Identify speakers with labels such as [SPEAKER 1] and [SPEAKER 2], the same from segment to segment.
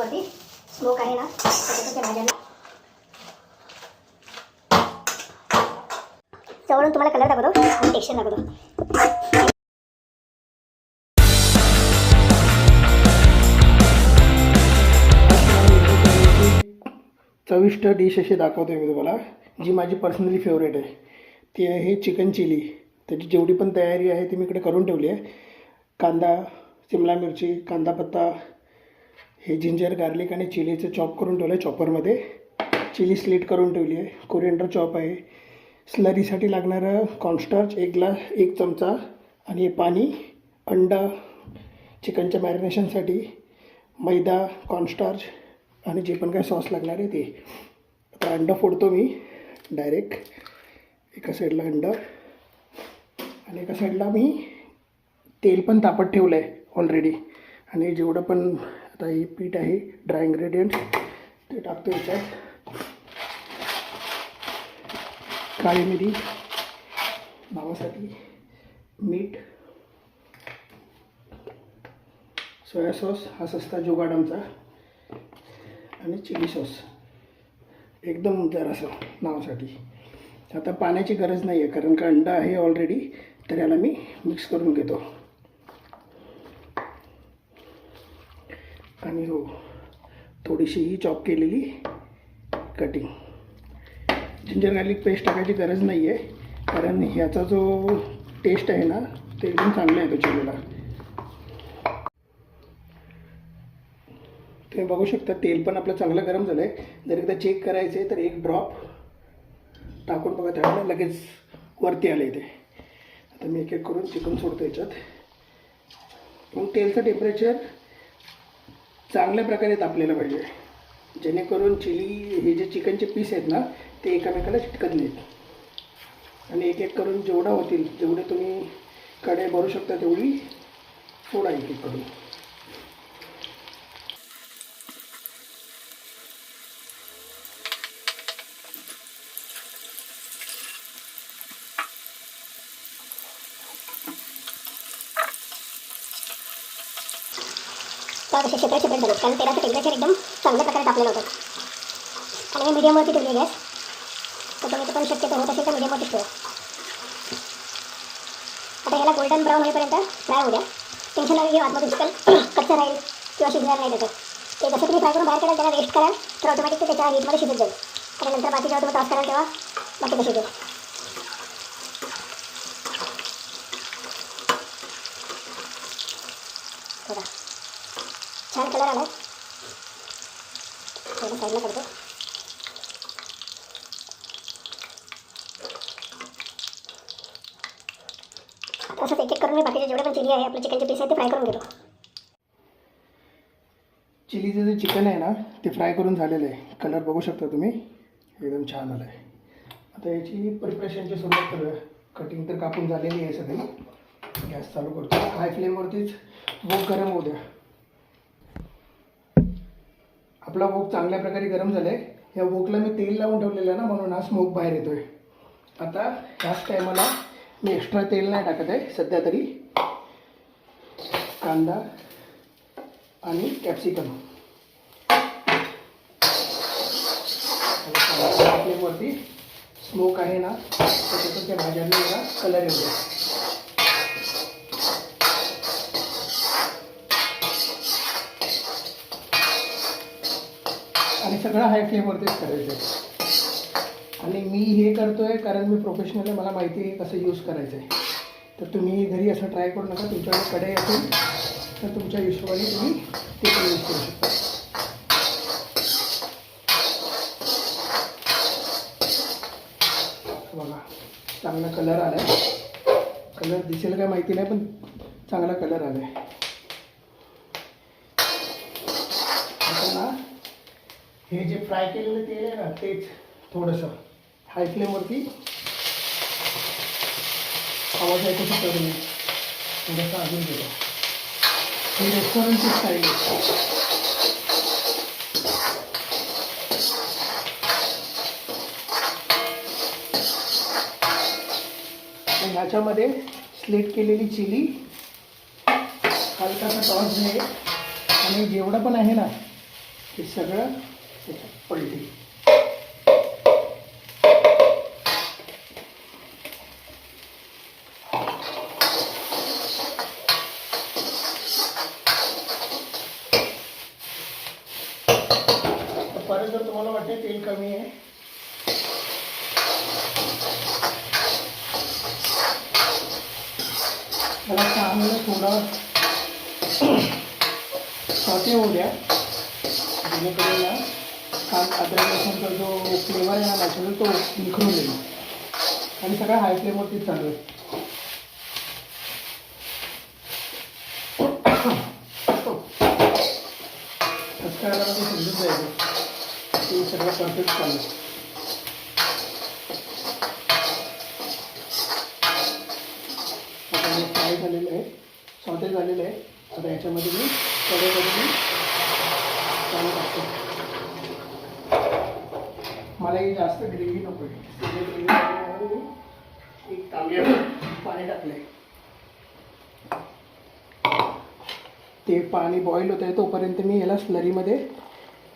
[SPEAKER 1] फ्लेमवरती smoke आहे ना त्याच्यातून त्या भाज्यांना जवळून तुम्हाला कलर दाखवतो आणि टेक्स्चर दाखवतो.
[SPEAKER 2] चविष्ट डिश अशी दाखवतो मी तुम्हाला, जी माझी पर्सनली फेवरेट आहे. ती आहे चिकन चिली. त्याची जेवढी पण तयारी आहे ती मी इकडे करून ठेवली आहे. कांदा, शिमला मिरची, कांदा पत्ता, हे जिंजर गार्लिक आणि चिलीचं चॉप करून ठेवलं आहे चॉपरमध्ये. चिली स्लीट करून ठेवली आहे. कोरिएंडर चॉप आहे. स्लरीसाठी लागणारं कॉर्नस्टार्च 1 चमचा आणि पाणी, अंडा चिकनच्या मॅरिनेशनसाठी, मैदा, कॉर्नस्टार्च आणि जे पण काय सॉस लागणार आहे ते. आता अंडा फोडतो मी डायरेक्ट. एका साईडला अंडा आणि एका साईडला मी तेल पण तापत ठेवलं आहे ऑलरेडी. आणि जेवढं पण आता हे पीठ आहे ड्राय इन्ग्रेडियंट्स ते टाकतो याच्यात. काळी मिरी नावासाठी, मीठ, सोया सॉस हा सस्ता जुगाड आमचा, आणि चिली सॉस एकदम जरासं नावासाठी. आता पाण्याची गरज नाही आहे कारण का अंडा आहे ऑलरेडी, तर याला मी मिक्स करून घेतो. आणि हो, थोडीशी ही चॉप केलेली कटिंग. जिंजर गार्लिक पेस्ट टाकायची गरज नाही आहे कारण ह्याचा जो टेस्ट आहे ना ते एकदम चांगला येतो चिलीला. तुम्ही बघू शकता तेल पण आपलं चांगलं गरम झालं आहे. जर एकदा चेक करायचं आहे तर 1 ड्रॉप टाकून बघा, त्यावेळेला लगेच वरती आलं आहे ते. आता मी एक करून चिकन सोडतो याच्यात. मग तेलचं टेम्परेचर चांगल्या प्रकारे तापलेलं पाहिजे जेणेकरून चिली हे जे चिकनचे पीस आहेत ना ते एकामेकाला चिटकत नाहीत. आणि एक करून जेवढा होतील जेवढे तुम्ही कढई भरू शकता तेवढी सोडा एक करून.
[SPEAKER 1] तर असे सेपरेट झाले कारण तेलाचं टेम्परेचर एकदम चांगल्या प्रकारे तापलेलं होतं. आणि मी मीडियमवरती ठेवली गॅस, तर तुम्ही पण शक्यतो होत असेल तर मीडियमवरतीच ठेवा. आता याला गोल्डन ब्राऊन होईपर्यंत फ्राय होऊ द्या. टेन्शन नाही घेऊ आतमध्ये चिकन कच्चं राहील किंवा शिजणार नाही त्याचं. ते जसं तुम्ही फ्राय करून बाहेर काढाल त्याला रेस्ट कराल तर ऑटोमॅटिक ते त्याच्या हीटमध्ये शिजत जाईल. आणि नंतर बाकी जेव्हा तुम्ही टॉस कराल तेव्हा बाकी शिजेल. बघा छान कलर आला. साईडला करतो. असंच एक करून मी बाकीचे जेवढे पण चिली आहे आपले चिकनचे पीस आहेत ते फ्राय करून घेतो.
[SPEAKER 2] चिलीचं जे चिकन आहे ना ते फ्राय करून झालेलं आहे. कलर बघू शकता तुम्ही, एकदम छान आलं आहे. आता याची प्रिपरेशनची सुरुवात करूया. कटिंग तर कापून झालेली आहे सगळी. गॅस चालू करतो. हाय फ्लेमवरतीच वोक गरम होऊ द्या. आपला वोक चांगल्या प्रकारे गरम झाला आहे. या वोकला मी तेल लावून ठेवलेलं आहे ना म्हणून हा स्मोक बाहेर येतो आहे. आता ह्याच टायमाला मी एक्स्ट्रा तेल नाही टाकत आहे सध्या तरी. कांदा आणि कॅप्सिकम फ्लेमवरती स्मोक आहे ना त्याच्यातून त्या भाज्यांना जरा कलर येऊ द्या. आणि सगळं हाय फ्लेमवरतीच करायचं आहे. आणि मी हे करतो आहे कारण मी प्रोफेशनल आहे, मला माहिती आहे कसं यूज करायचं आहे. तर तुम्ही घरी असं ट्राय करू नका. तुमच्याकडे कढई असेल तर तुमच्या हिशोबाने तुम्ही ते पण यूज करू शकता. बघा चांगला कलर आला आहे. कलर दिसेल काय माहिती नाही पण चांगला कलर आला आहे. आता ना हे जे फ्राय केलेलं तेल आहे ना तेच थोडंसं हाय फ्लेमवरती आवाज ऐकू शकता तुम्ही. थोडंसं अजून देतो. ही रेस्टॉरंटची स्टाईल आहे. ह्याच्यामध्ये स्लीट केलेली चिली, हलकासा टॉस आहे आणि जेवढं पण आहे ना हे सगळं त्याच्यात पलटी. परत जर तुम्हाला वाटते तेल कमी आहे, त्याला चांगलं थोडं सॉटे होऊ द्या, जेणेकरून ना अद्रक लसूणचा जो फ्लेवर आहे ना नॅचरल तो निखरून येईल. आणि सगळं हाय फ्लेमवरतीच चालू आहे. कसं करायला ते समजून जायचं, ते सगळं परफेक्ट चालू आहे. आता हे फ्राय झालेलं आहे, सॉटे झालेलं आहे. आता याच्यामध्ये मी कढईमध्ये पाणी टाकतो. मला ही जास्त ग्रेव्ही नको आहे, ग्रेव्ही टाकल्यामुळे मी एक तांब्यावर पाणी टाकलं आहे. ते पाणी बॉईल होत आहे तोपर्यंत मी याला स्लरीमध्ये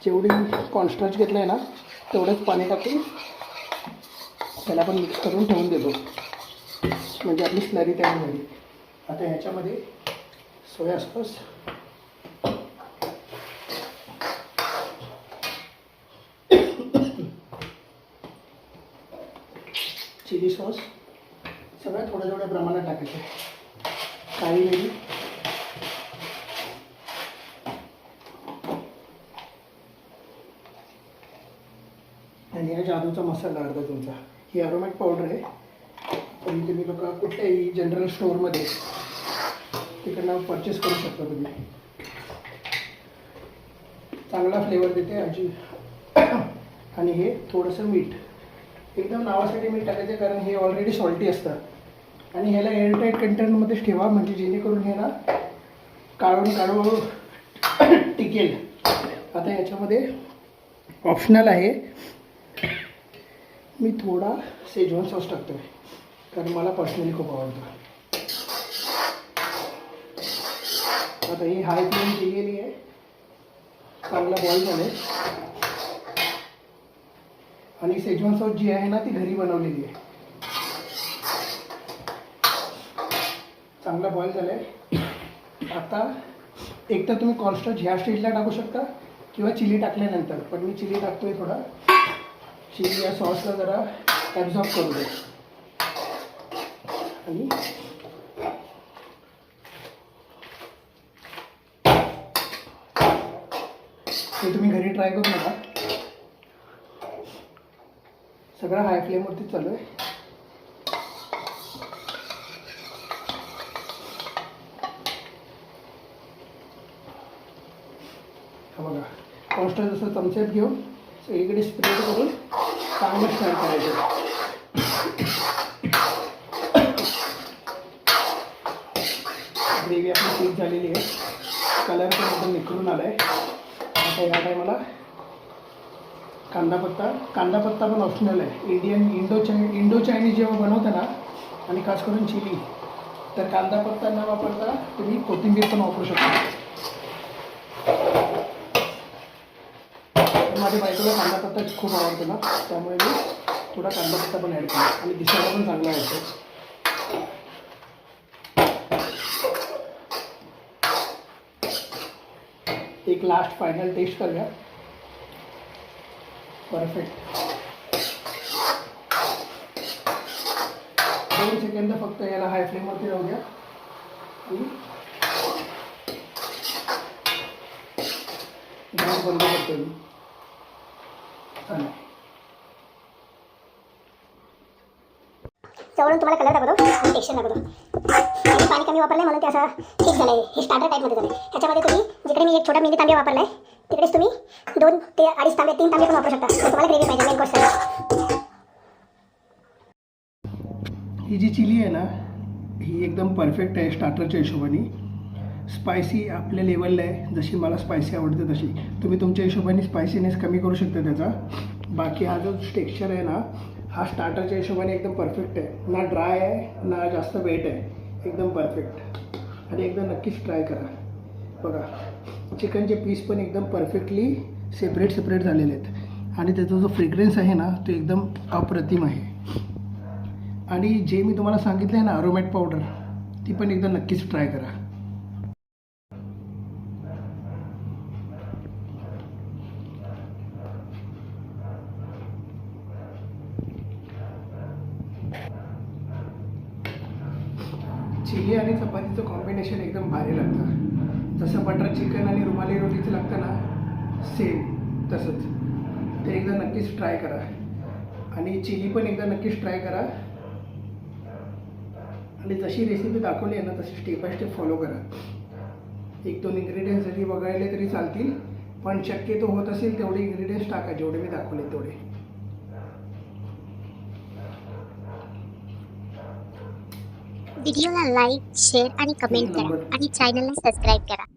[SPEAKER 2] जेवढी कॉर्नस्टार्च घेतलं आहे ना तेवढंच पाणी टाकून त्याला पण मिक्स करून ठेवून देतो, म्हणजे आपली स्लरी तयार झाली. आता ह्याच्यामध्ये सोया सॉस, चिली सॉस सगळं थोड्या थोड्या प्रमाणात टाकायचं. काळी मिरी, आणि हा जादूचा मसाला अर्धा तुमचा. ही अरोमॅट पावडर आहे, पण तुम्ही लोक कुठल्याही जनरल स्टोअरमध्ये तिकडनं परचेस करू शकता तुम्ही. चांगला फ्लेवर देते आजी. आणि हे थोडंसं मीठ, एकदम नावासाठी मीठ टाकायचं, कारण हे ऑलरेडी सॉल्टी असतं. आणि ह्याला एअरटाईट कंटेनरमध्येच ठेवा, म्हणजे जेणेकरून हे ना काढून टिकेल. आता याच्यामध्ये ऑप्शनल आहे, मी थोडा शेजवान सॉस टाकतो आहे, कारण मला पर्सनली खूप आवडतं. आता ही हाय फ्लेम केलेली आहे, चांगला बॉईल झालं आहे. आणि शेजवान सॉस जी आहे ना ती घरी बनवलेली आहे. चांगला बॉईल झालं आहे. आता एक तर तुम्ही कॉर्नस्टार्च ह्या स्टेजला टाकू शकता किंवा चिली टाकल्यानंतर, पण मी चिली टाकतोय थोडा. चिली या सॉसला जरा ॲब्झॉर्ब करू दे. आणि हे तुम्ही घरी ट्राय करू नका, सगळं हाय फ्लेमवरती चालू आहे. हा बघा, कॉर्नस्टार्च जसं चमच्यात घेऊन सगळीकडे स्प्रेड करून चांगलं फ्राय करायचं. ग्रेव्ही आपली थिक झालेली आहे, कलर पण एकदम निखरून आला आहे. आता ह्या टायमाला कांदा पत्ता पण ऑप्शनल आहे. इंडो चायनीज जेव्हा बनवता ना, आणि खास करून चिली, तर कांदा पत्ता न वापरता तुम्ही कोथिंबीर पण वापरू शकता. माझ्या बायकोला कांदा पत्ता खूप आवडतो ना, त्यामुळे मी थोडा कांदा पत्ता पण ॲड केला, आणि दिसायला पण चांगला वाटतो. एक लास्ट फायनल टेस्ट करूया. परफेक्ट. 2 सेकंद फक्त याला हाय फ्लेमवरती राहू द्या. आणि गॅस बंद करतो मी. चालेल.
[SPEAKER 1] जवळून तुम्हाला कलर दाखवतो आणि टेक्स्चर दाखवतो. मी पाणी कमी वापरलं म्हणून ते असं ठीक झालं आहे. हे स्टार्टर टाईपमध्ये झालं आहे. ह्याच्यामध्ये तुम्ही जिकडे मी एक छोटा मिनी तांबे वापरला आहे, तिकडेच तुम्ही 2 ते 2.5 तांबे 3 तांबे पण वापरू शकता. तर तुम्हाला ग्रेव्ही पाहिजे मेन कोर्ससाठी.
[SPEAKER 2] ही जी चिली आहे ना, ही एकदम परफेक्ट आहे स्टार्टरच्या हिशोबाने. स्पायसी आपल्या लेवलला आहे, जशी मला स्पायसी आवडते तशी. तुम्ही तुमच्या हिशोबाने स्पायसीनेस कमी करू शकता त्याचा. बाकी हा जो टेक्स्चर आहे ना, हा स्टार्टरच्या हिशोबाने एकदम परफेक्ट आहे. ना ड्राय आहे ना जास्त वेट आहे, एकदम परफेक्ट. आणि एकदा नक्कीच ट्राय करा. बघा, चिकनचे पीस पण एकदम परफेक्टली सेपरेट झालेले आहेत आणि त्याचा जो फ्रेग्रन्स आहे ना तो एकदम अप्रतिम आहे. आणि जे मी तुम्हाला सांगितलं आहे ना अरोमॅट पावडर, ती पण एकदा नक्कीच ट्राय करा. चिली आणि चपातीचं कॉम्बिनेशन एकदम भारी लागतं. जसं बटर चिकन आणि रुमाली रोटीचं लागतं ना सेम तसंच. ते एकदा नक्कीच ट्राय करा. आणि चिली पण एकदा नक्कीच ट्राय करा. आणि जशी रेसिपी दाखवली आहे ना तशी स्टेप बाय स्टेप फॉलो करा. 1-2 इन्ग्रेडियंट्स जरी वगळले तरी चालतील, पण शक्यतो होत असेल तेवढे इन्ग्रेडियंट्स टाका जेवढे मी दाखवले तेवढे.
[SPEAKER 3] व्हिडिओला लाईक, शेअर आणि कमेंट करा आणि चॅनलला सबस्क्राईब करा.